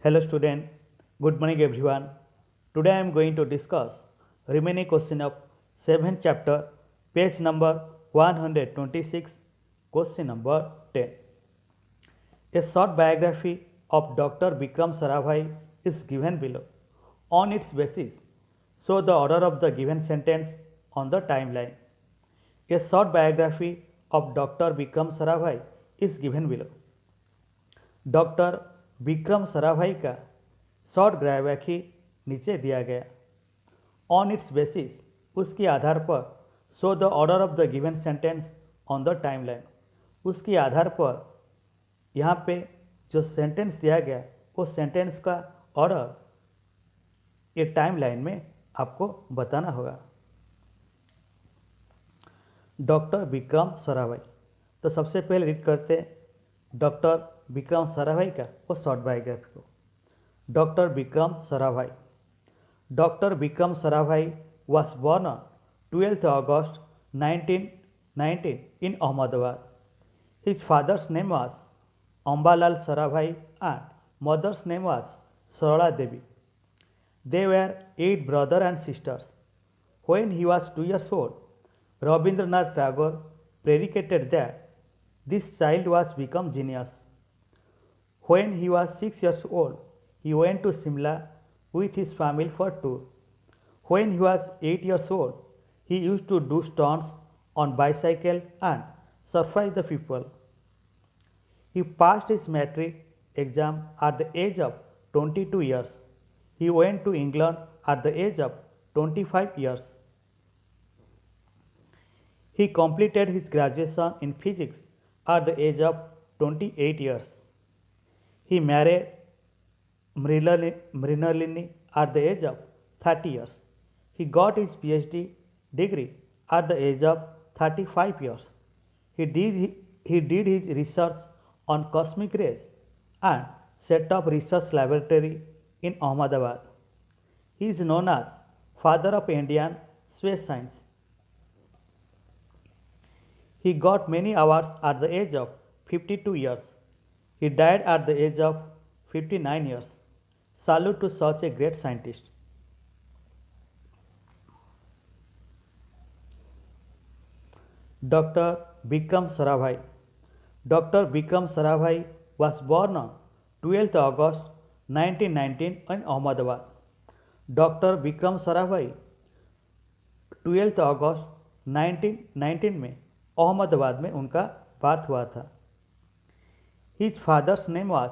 Hello student, good morning everyone. Today I am going to discuss remaining question of 7th chapter, page number 126, question number 10. A short biography of Dr. Vikram Sarabhai is given below. On its basis, show the order of the given sentence on the timeline. A short biography of Dr. Vikram Sarabhai is given below. Doctor Vikram Sarabhai का short biography नीचे दिया गया। On it's basis, उसके आधार पर show the order of the given sentence on the timeline. उसके आधार पर यहाँ पे जो सेंटेंस दिया गया वो सेंटेंस का ऑर्डर ये टाइमलाइन में आपको बताना होगा। डॉक्टर विक्रम साराभाई, तो सबसे पहले रीड करते हैं डॉक्टर विक्रम साराभाई का वो शॉर्ट बायोग्राफी को। Doctor Vikram Sarabhai. Doctor Vikram Sarabhai was born on 12th August 1919 in Ahmedabad. His father's name was Ambalal Sarabhai and mother's name was Sarala Devi. They were 8 brothers and sisters. When he was 2 years old, Rabindranath Tagore predicated that this child was become genius. When he was 6 years old, he went to Simla with his family for tour. When he was 8 years old, he used to do stunts on bicycle and surprise the people. He passed his matric exam at the age of 22 years. He went to England at the age of 25 years. He completed his graduation in physics at the age of 28 years. He married Mrinalini at the age of 30 years. He got his PhD degree at the age of 35 years. He did his research on cosmic rays and set up research laboratory in Ahmedabad. He is known as father of Indian space science. He got many awards at the age of 52 years. He died at the age of 59 years. Salute to such a great scientist. Dr. Vikram Sarabhai. Dr. Vikram Sarabhai was born on 12th August 1919 in Ahmedabad. Dr. Vikram Sarabhai 12th अगस्त 1919 में अहमदाबाद में उनका birth हुआ था। His father's name was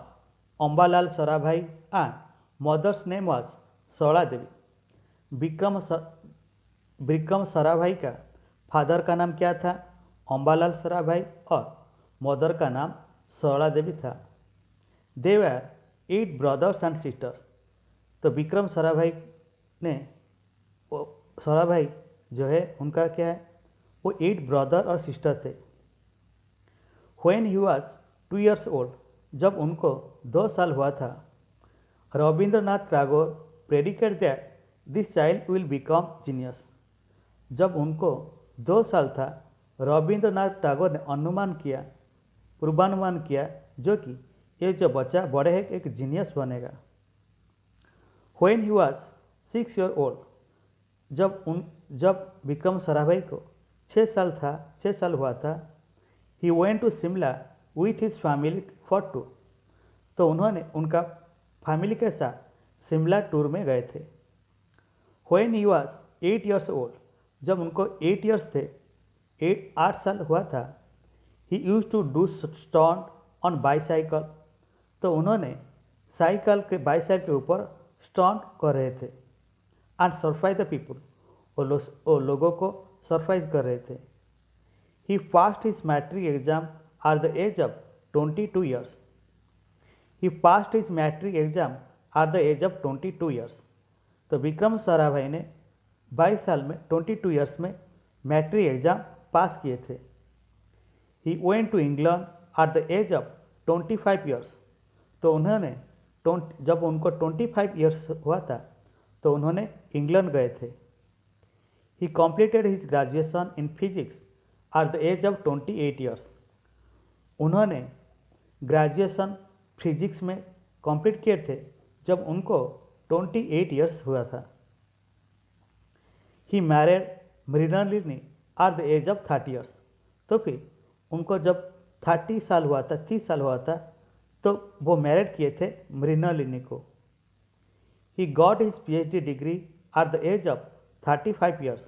Ambalal Sarabhai and mother's name was Sarala Devi. Vikram Sarabhai का father का नाम क्या था? अम्बालाल साराभाई और मदर का नाम सरला देवी था। दे वर 8 ब्रदर्स एंड सिस्टर्स। तो विक्रम साराभाई ने साराभाई जो है उनका क्या है वो 8 ब्रदर और सिस्टर थे। When he was 2 years old, जब उनको 2 साल हुआ था, Rabindranath Tagore predicate that this child will become genius. जब उनको 2 साल था, रविंद्रनाथ टैगोर ने अनुमान किया, पूर्वानुमान किया जो कि ये जो बच्चा बड़े है एक जीनियस बनेगा। When he was 6 years old, जब विक्रम साराभाई को 6 साल हुआ था, he went to Shimla with his family for tour. तो उन्होंने उनका फैमिली के साथ शिमला टूर में गए थे। When he was 8 years old, जब उनको 8 years थे, 8 साल हुआ था, he use to do stunt on bicycle. तो उन्होंने बाईसाइकिल के ऊपर स्टंट कर रहे थे। एंड सरप्राइज द पीपल, और लोगों को सरप्राइज कर रहे थे। He passed his matric exam at the age of 22 years. He passed his matric exam at the age of 22 years. तो विक्रम साराभाई ने 22 साल में 22 years में मैट्रिक एग्जाम पास किए थे। He went to England at the age of 25 years. तो उन्होंने जब उनको 25 years हुआ था तो उन्होंने इंग्लैंड गए थे। He completed his graduation in physics at the age of 28 years. उन्होंने ग्रेजुएशन फिजिक्स में कंप्लीट किए थे जब उनको 28 ईयर्स हुआ था। ही married Mrinalini at the age of 30 years. तो फिर उनको जब 30 साल हुआ था, 30 साल हुआ था, तो वो मैरिड किए थे मरीना लिनी को। He got his PhD degree at the age of 35 years.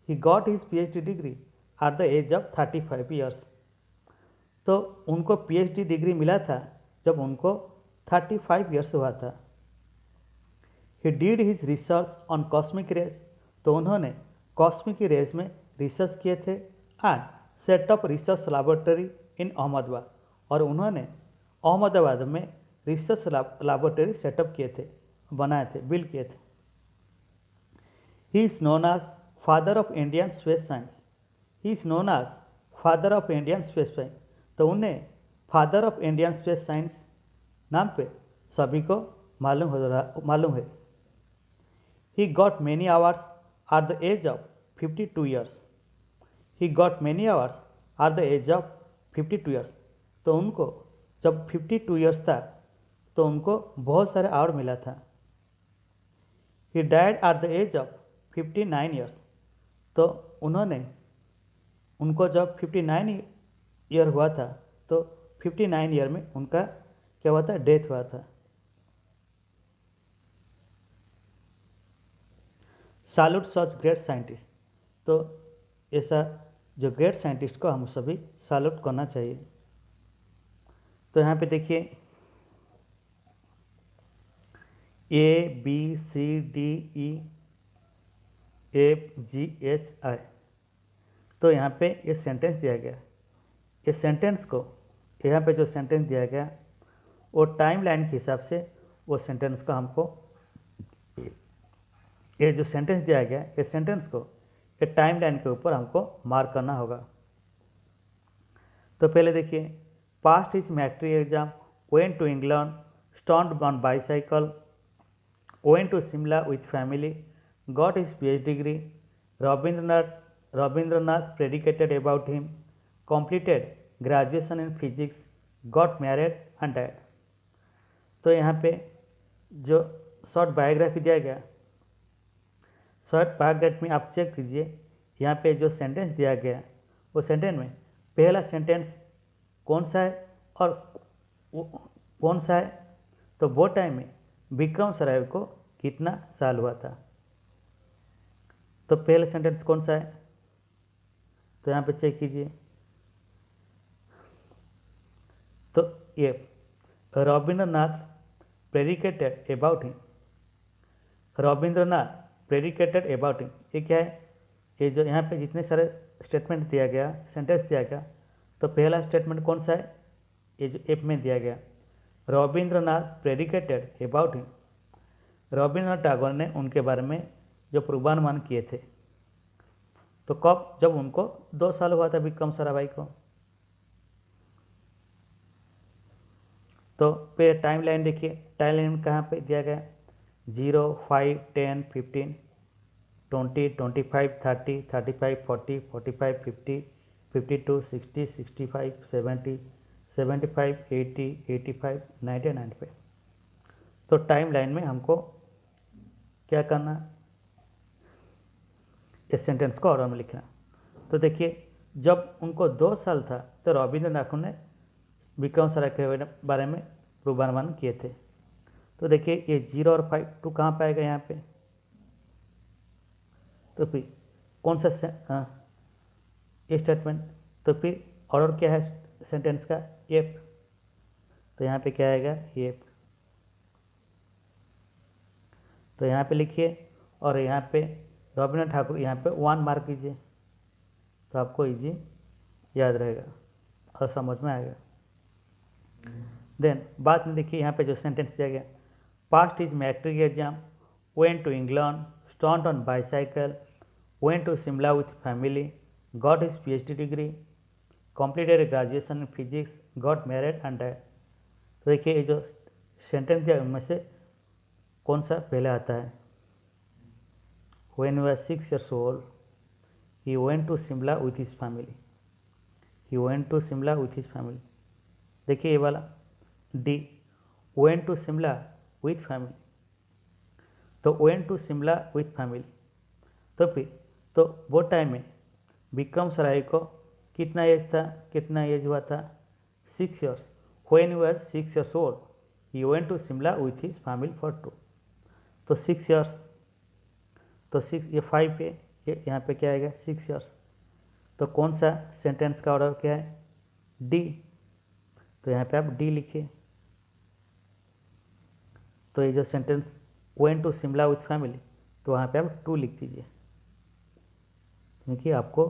He got his PhD degree at the age of 35 years. तो उनको PhD डिग्री मिला था जब उनको 35 ईयर्स हुआ था। He did his research on cosmic rays. तो उन्होंने कॉस्मिक रेज में रिसर्च किए थे and set up research laboratory in Ahmedabad. और उन्होंने अहमदाबाद में रिसर्च लैबोरेटरी सेटअप किए थे, बनाए थे, बिल्ड किए थे। He is known as father of Indian space science. He is known as father of Indian space science. तो उन्हें father of Indian space science नाम पे सभी को मालूम है। He got many awards at the age of 52 years. He got many awards at the age of 52 years. तो उनको जब 52 ईयर्स था तो उनको बहुत सारे अवार्ड मिला था। He died at the age of 59 years. तो उनको जब 59 ईयर हुआ था तो 59 ईयर में उनका क्या हुआ था, डेथ हुआ था। Salute such great scientist. तो ऐसा जो ग्रेट साइंटिस्ट को हम सभी सैल्यूट करना चाहिए। तो यहाँ पे देखिए ABCDEFGHI। तो यहाँ पे ये सेंटेंस दिया गया। ये सेंटेंस को यहाँ पे जो सेंटेंस दिया गया वो टाइम लाइन के हिसाब से वो सेंटेंस को हमको, ये जो सेंटेंस दिया गया ये सेंटेंस को ये टाइम लाइन के ऊपर हमको मार्क करना होगा। तो पहले देखिए, passed his matric exam, went to England, stunt on bicycle, went to Simla with family, got his PhD degree, Rabindranath predicated about him, completed graduation in physics, got married and died। तो यहाँ पे जो short biography दिया गया, short biography में आप check कीजिए, यहाँ पे जो सेंटेंस दिया गया वो सेंटेंस में पहला सेंटेंस कौन सा है और कौन सा है। तो वो टाइम में विक्रम साराभाई को कितना साल हुआ था। तो पहला सेंटेंस कौन सा है, तो यहाँ पे चेक कीजिए। तो ये Rabindranath predicated about him, Rabindranath predicated about him, ये क्या है, ये जो यहाँ पे जितने सारे स्टेटमेंट दिया गया, सेंटेंस दिया गया, तो पहला स्टेटमेंट कौन सा है, ये जो एफ में दिया गया, Rabindranath predicated about him. Rabindranath Tagore ने उनके बारे में जो पूर्वानुमान किए थे। तो कब, जब उनको 2 साल हुआ था विक्रम साराभाई को। तो फिर टाइम लाइन देखिए, टाइम लाइन कहाँ पे दिया गया, 0, 5, 10, 15, 20, 25, 30, 35, 40, 45, 50, 52, 60, 65, 70, 75, 80, 85, 90, 95। तो टाइम लाइन में हमको क्या करना, इस सेंटेंस को ऑर्डर में लिखना। तो देखिए, जब उनको 2 साल था तो रविंद्रनाथ ने विक्रम साराभाई के बारे में पूर्वानुमान किए थे। तो देखिए ये 0 और 5 2 कहाँ पाएगा यहाँ पे, तो फिर कौन सा ये स्टेटमेंट, तो फिर ऑर्डर क्या है सेंटेंस का, एफ। तो यहाँ पे क्या आएगा, एफ। तो यहाँ पे लिखिए, और यहाँ पे रविंद्रनाथ ठाकुर यहाँ पे 1 मार्क कीजिए, तो आपको इजी याद रहेगा और समझ में आएगा। देन बाद में देखिए यहाँ पे जो सेंटेंस दिया गया, passed is matric exam, went to England, stunt on bicycle, went to Shimla with family, got his PhD degree, completed graduation in physics, got married and died. तो देखिए ये जो सेंटेंस दिया उनमें से कौन सा पहले आता है, when he was 6 years old he went to Simla with his family, he went to Simla with his family। देखिए ये वाला D, went to Simla with family. तो went to Shimla with family. तो फिर तो वो टाइम में विक्रम सराय को कितना एज था, कितना एज हुआ था? 6 years। When he was 6 years old he went to Shimla with his family for tour. तो 6 years, तो 6 ये 5 पे, ये यहाँ पे क्या आएगा 6 years। तो कौन सा सेंटेंस का ऑर्डर क्या है? डी। तो यहाँ पे आप डी लिखिए। तो ये जो sentence went to Shimla with family, तो वहाँ पे आप 2 लिख दीजिए, क्योंकि आपको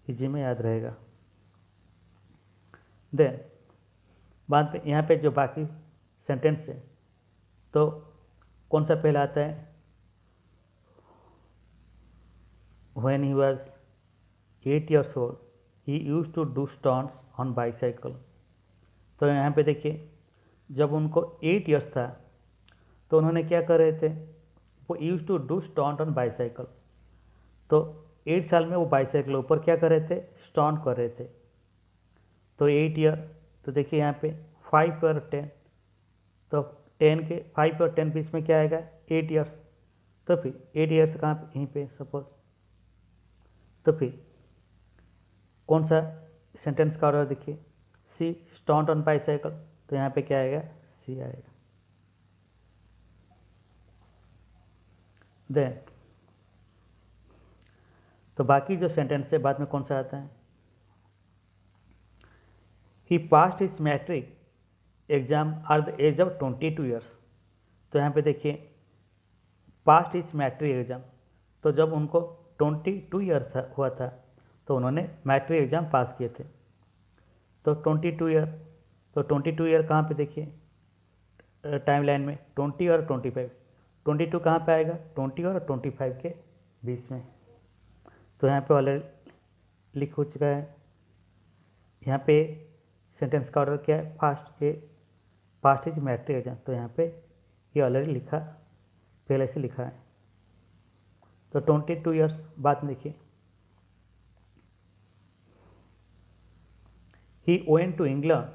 इजी में याद रहेगा। देन बाद में यहाँ पे जो बाकी सेंटेंस है, तो कौन सा पहला आता है? When he was 8 years old he use to do stunts on bicycle. तो यहाँ पे देखिए, जब उनको 8 years था तो उन्होंने क्या कर रहे थे? वो use to do stunt on bicycle. तो 8 साल में वो बाईसाइकिल ऊपर क्या कर रहे थे? स्टंट कर रहे थे। तो 8 year, तो देखिए यहाँ पे 5 और 10, तो 10 के 5 और 10 बीच में क्या आएगा? 8 years। तो फिर 8 years कहाँ पे? यहीं पे सपोज। तो फिर कौन सा सेंटेंस का ऑर्डर देखिए? सी स्टंट ऑन बाईसाइकिल। तो यहाँ पे क्या आएगा? सी आएगा। देन तो बाकी जो सेंटेंस है बाद में कौन सा आता है? He passed his matric exam at the age of 22 years। तो यहाँ पे देखिए, पास्ट हिज मैट्रिक एग्जाम, तो जब उनको 22 ईयर हुआ था तो उन्होंने मैट्रिक एग्जाम पास किए थे। तो 22 ईयर, तो 22 ईयर कहाँ पे देखिए टाइम लाइन में? 20 और 25। 22 कहाँ पे आएगा? 20 और 25 के बीच में। तो यहाँ पे ऑलरेडी लिख हो चुका है। यहाँ पे सेंटेंस का ऑर्डर क्या है? Passed is matric exam. तो यहाँ पे ये ऑलरेडी लिखा, पहले से लिखा है। तो 22 ईयर्स बाद में देखिए, he went to England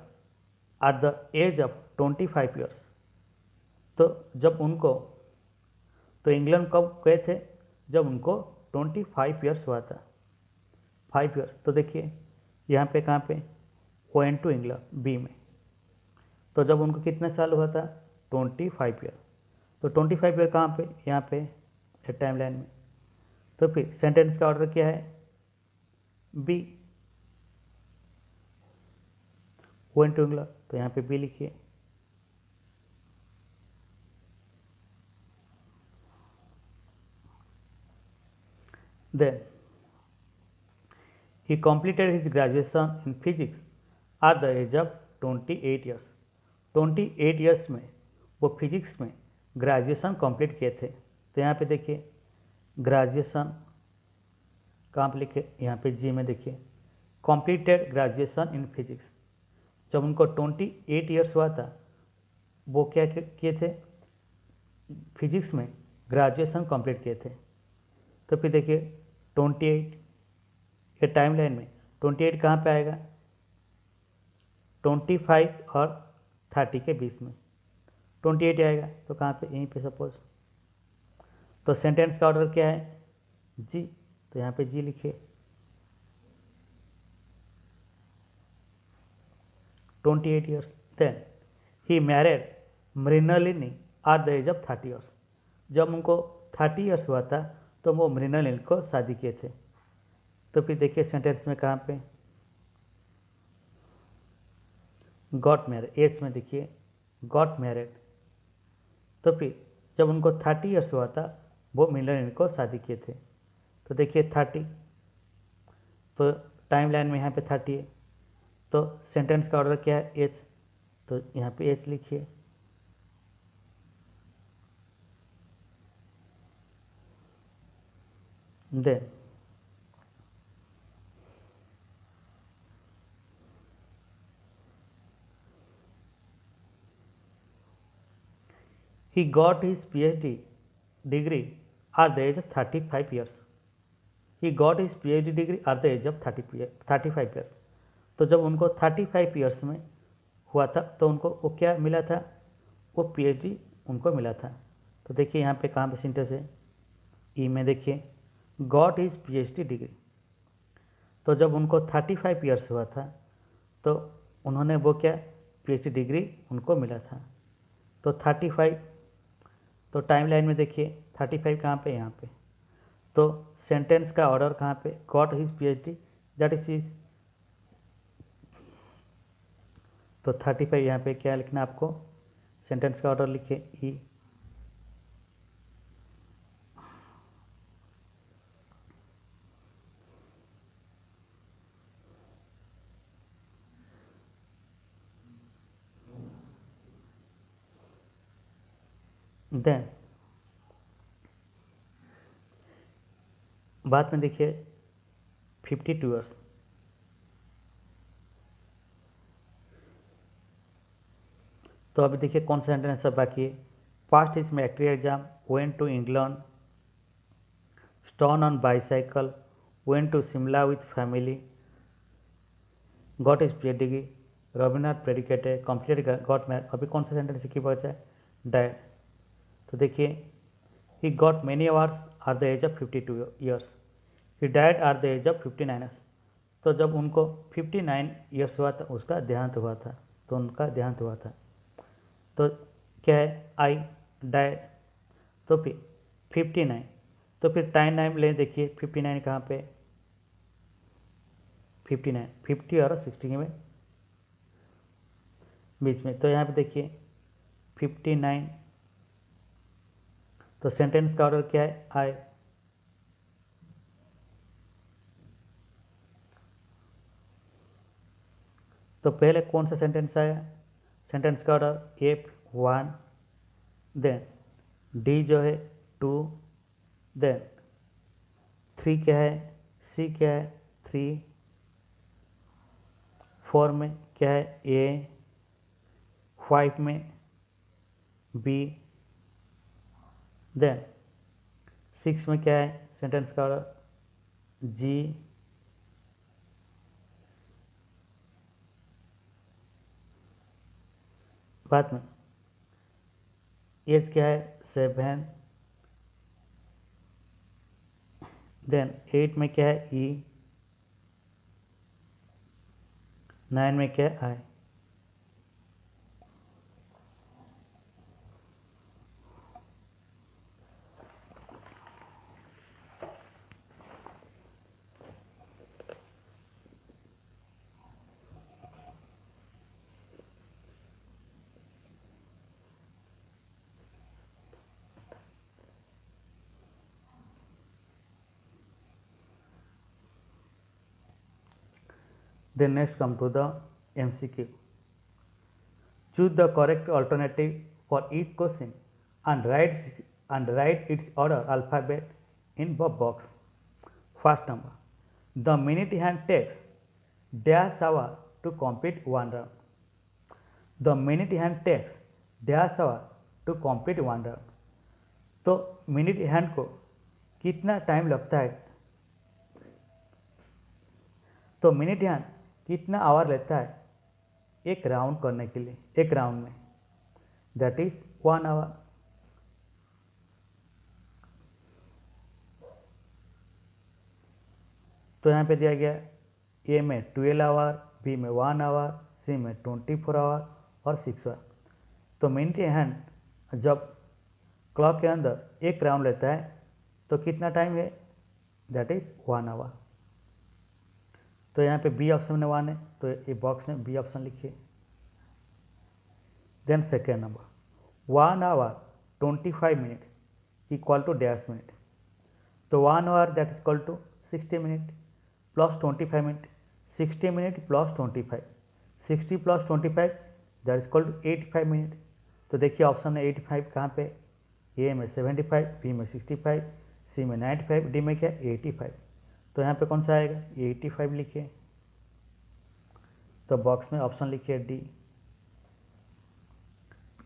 at the age of 25 years। तो जब उनको, तो इंग्लैंड कब गए थे? जब उनको 25 years हुआ था। 5 years, तो देखिए यहाँ पे कहाँ पे? वेंट टू इंग्लैंड बी में। तो जब उनको कितने साल हुआ था? 25 years। तो 25 years कहाँ पे? यहाँ पे टाइम लाइन में। तो फिर सेंटेंस का ऑर्डर क्या है? B, went to England. तो यहाँ पे बी लिखिए। Then he completed his graduation in physics at the age of 28 years। 28 years में वो फिजिक्स में ग्रेजुएशन कंप्लीट किए थे। तो यहाँ पे देखिए ग्रेजुएशन कहाँ पे लिखे? यहाँ पे जी में देखिए, completed graduation in physics। जब उनको 28 years हुआ था, वो क्या किए थे? फिजिक्स में ग्रेजुएशन कंप्लीट किए थे। तो फिर देखिए 28, ये टाइम लाइन में 28 कहाँ पे आएगा? 25 और 30 के बीच में 28 आएगा। तो कहाँ पे? यहीं पे सपोज। तो सेंटेंस का ऑर्डर क्या है? जी। तो यहाँ पे जी लिखिए। 28 years। Then he married Mrinalini at the age of 30 years। जब उनको 30 years हुआ था तो वो मृणालिनी को शादी किए थे। तो फिर देखिए सेंटेंस में कहाँ पे? गॉट मैरिड, एज में देखिए गॉट मैरिड। तो फिर जब उनको 30 years हुआ था वो मृणालिनी को शादी किए थे। तो देखिए 30, तो टाइम लाइन में यहाँ पे 30 है। तो सेंटेंस का ऑर्डर क्या है? एच। तो यहाँ पे एच लिखिए। Then he got his PhD degree at the age of 35 years। he got his PhD degree at the age of 35 years। तो जब उनको 35 years में हुआ था तो उनको वो क्या मिला था? वो पीएचडी उनको मिला था। तो देखिए यहाँ पे कहाँ पे सिंटेंस है, ई में देखिए गॉट हिज पीएचडी डिग्री। तो जब उनको 35 ईयर्स हुआ था तो उन्होंने वो क्या पीएचडी डिग्री उनको मिला था। तो 35, तो टाइम लाइन में देखिए 35 कहाँ पे, यहाँ पे। तो सेंटेंस का ऑर्डर कहाँ पे, got his PhD, that is his. तो 35 यहाँ पे क्या लिखना आपको, सेंटेंस का ऑर्डर लिखिए ई। देन बाद में देखिए 52 ईयर्स। तो अभी देखिए कौन सा सेंटेंस सब बाकी है। Passed is matric exam, went to England, stunt on bicycle, went to Shimla with family, got his PhD, Rabindranath predicated, completed got married. अभी कौन सा सेंटेंस की बचा है, डाइड। तो देखिए he got many awards at the age of 52 years, he died at the age of 59 years. तो जब उनको 59 ईयर्स हुआ था उसका देहांत हुआ था, तो उनका देहांत हुआ था। तो क्या है, आई डाइड, तो फिर 59, तो फिर टाइम नाइम ले देखिए 59 कहाँ पे, 59 50 और 60 में बीच में। तो यहाँ पे देखिए 59, तो सेंटेंस का ऑर्डर क्या है, आई। तो पहले कौन सा सेंटेंस आया, सेंटेंस का ऑर्डर F1, देन डी जो है 2, देन 3 क्या है, सी क्या है 3, 4 में क्या है ए, 5 में बी, देन 6 में क्या है सेंटेंस का ऑर्डर जी, बाद में एज क्या है 7, देन 8 में क्या है ई, 9 में क्या है आई। Then next come to the MCQ. Choose the correct alternative for each question and write its order alphabet in the box. First number. The minute hand takes dash hour to complete one round. The minute hand takes dash hour to complete one round. तो minute hand को कितना time लगता है, तो minute hand कितना our लेता है एक राउंड करने के लिए, एक राउंड में, दैट इज 1 आवर। तो यहाँ पे दिया गया ए में 12 आवर, बी में 1 आवर, सी में 24 आवर और 6 आवर। तो मिनट हैंड जब क्लॉक के अंदर एक राउंड लेता है तो कितना टाइम है, दैट इज 1 आवर। तो यहाँ पे बी ऑप्शन में 1 है, तो ये बॉक्स में बी ऑप्शन लिखिए। Then second number 1 hour 25 minutes equal to dash minute. तो 1 hour that is equal to 60 minute plus 25 minute, 60 minute plus 25, 60 plus 25 that is equal to 85 minute. तो देखिए ऑप्शन है 85 कहाँ पे, ए में 75, बी में 65, सी में 95, डी में क्या 85। तो यहाँ पे कौन सा आएगा 85 लिखिए। तो बॉक्स में ऑप्शन लिखिए D.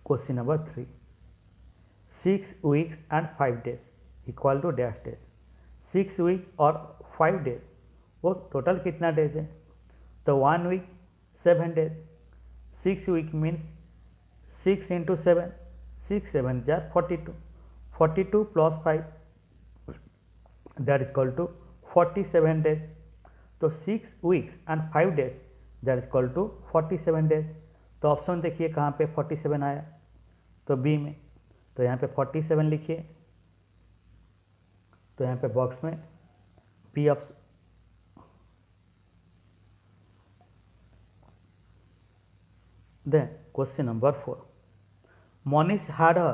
Question number 3, 6 weeks and 5 days equal to dash days. 6 week और 5 डेज वो टोटल कितना डेज है, तो 1 week 7 days. 6 week means 6 into 7, 6 7 जार 42, 42 plus 5 that is equal to 47 days. तो 6 weeks and 5 days that is equal to 47 days. तो option देखिए कहाँ पे 47 आया, तो बी में। तो यहाँ पे 47 लिखिए, तो यहाँ पे बॉक्स में P option. Then question number 4, Manish had a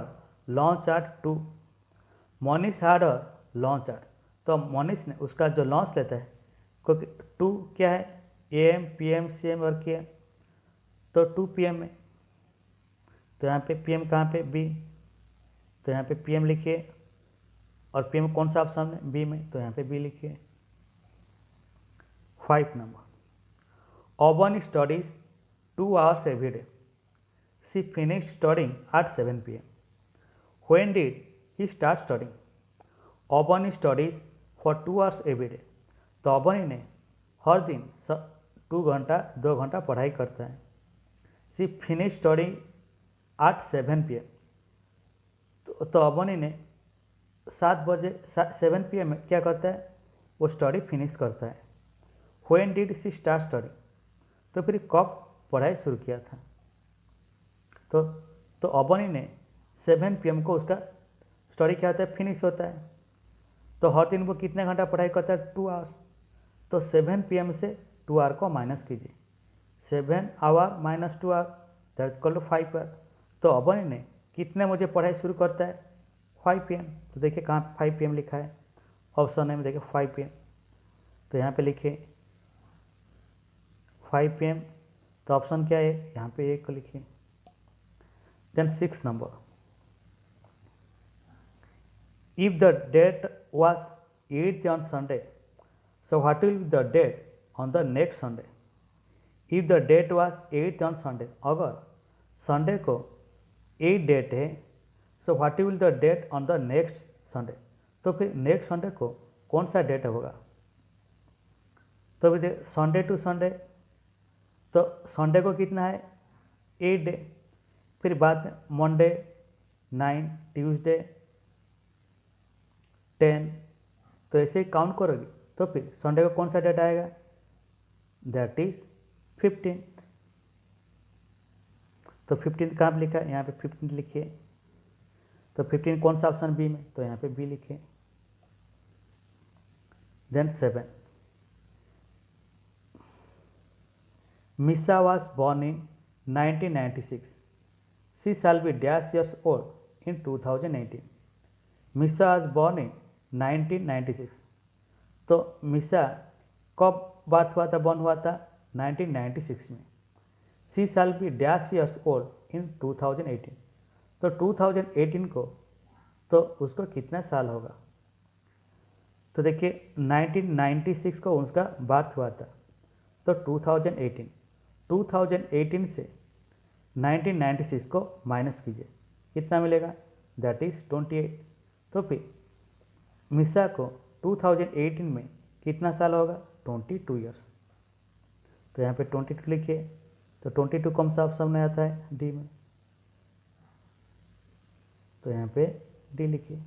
lunch at 2। Manish had a lunch at, तो मनीष ने उसका जो लॉन्च लेता है, क्योंकि 2 क्या है, AM PM CM और के, तो 2 PM में। तो यहाँ पे PM कहाँ पे, बी। तो यहाँ पे PM लिखिए, और PM कौन सा ऑप्शन है, बी में। तो यहाँ पे बी लिखिए। 5 number, Auburn studies 2 hours every day. She finished studying at 7 p.m. When did he start studying? Auburn studies for 2 hours every day. तो ऑबनी ने हर दिन 2 घंटा पढ़ाई करता है। She finished studying at 7 p.m. तो ऑबनी ने 7 बजे 7 PM में क्या करता है, वो स्टडी फिनिश करता है। When did she start studying? तो फिर कब पढ़ाई शुरू किया था। तो ऑबनी ने 7 PM को उसका स्टडी क्या होता है, फिनिश होता है। तो हर दिन वो कितने घंटा पढ़ाई करता है, 2 आवर्स। तो 7 PM से 2 आवर को माइनस कीजिए, 7 hour minus 2 hour that is equal to 5 hour. तो ऑबनी ने कितने बजे पढ़ाई शुरू करता है, 5 PM। तो देखिए कहाँ 5 PM लिखा है, ऑप्शन है में देखिए 5 PM। तो यहाँ पे लिखिए 5 PM। तो ऑप्शन क्या है, यहाँ पे एक को लिखिए। Then 6 number, if the date was 8th on Sunday, so what will be the date on the next Sunday? If the date was 8th on Sunday, अगर संडे को 8 डेट है, so what will the date on the next Sunday? तो फिर next Sunday को कौन सा date होगा। तो फिर संडे टू संडे, तो संडे को कितना है, 8 डे। फिर बाद में मंडे 9, ट्यूसडे 10, तो ऐसे ही काउंट करोगे। तो फिर संडे को कौन सा डेट आएगा, दैट इज 15। तो 15 कहाँ पे लिखा है, यहाँ पे 15 लिखिए। तो 15 कौन सा ऑप्शन, बी में। तो यहाँ पे बी लिखिए। Then 7, Misha was born in 1996. She shall be dash years old in 2018. Misha was born in 1996. तो मिशा कब बात हुआ था, बॉर्न हुआ था 1996 में। She shall be dash years old in 2018. तो 2018 को तो उसको कितना साल होगा। तो देखिए 1996 को उसका बर्थ हुआ था, तो 2018 से 1996 को माइनस कीजिए, कितना मिलेगा, दैट इज 28। तो फिर मिशा को 2018 में कितना साल होगा, 22 ईयर्स। तो यहाँ पे 22 लिखिए। तो 22 कौन सा ऑप्शन में आता है, डी में। तो यहाँ पे डी लिखिए।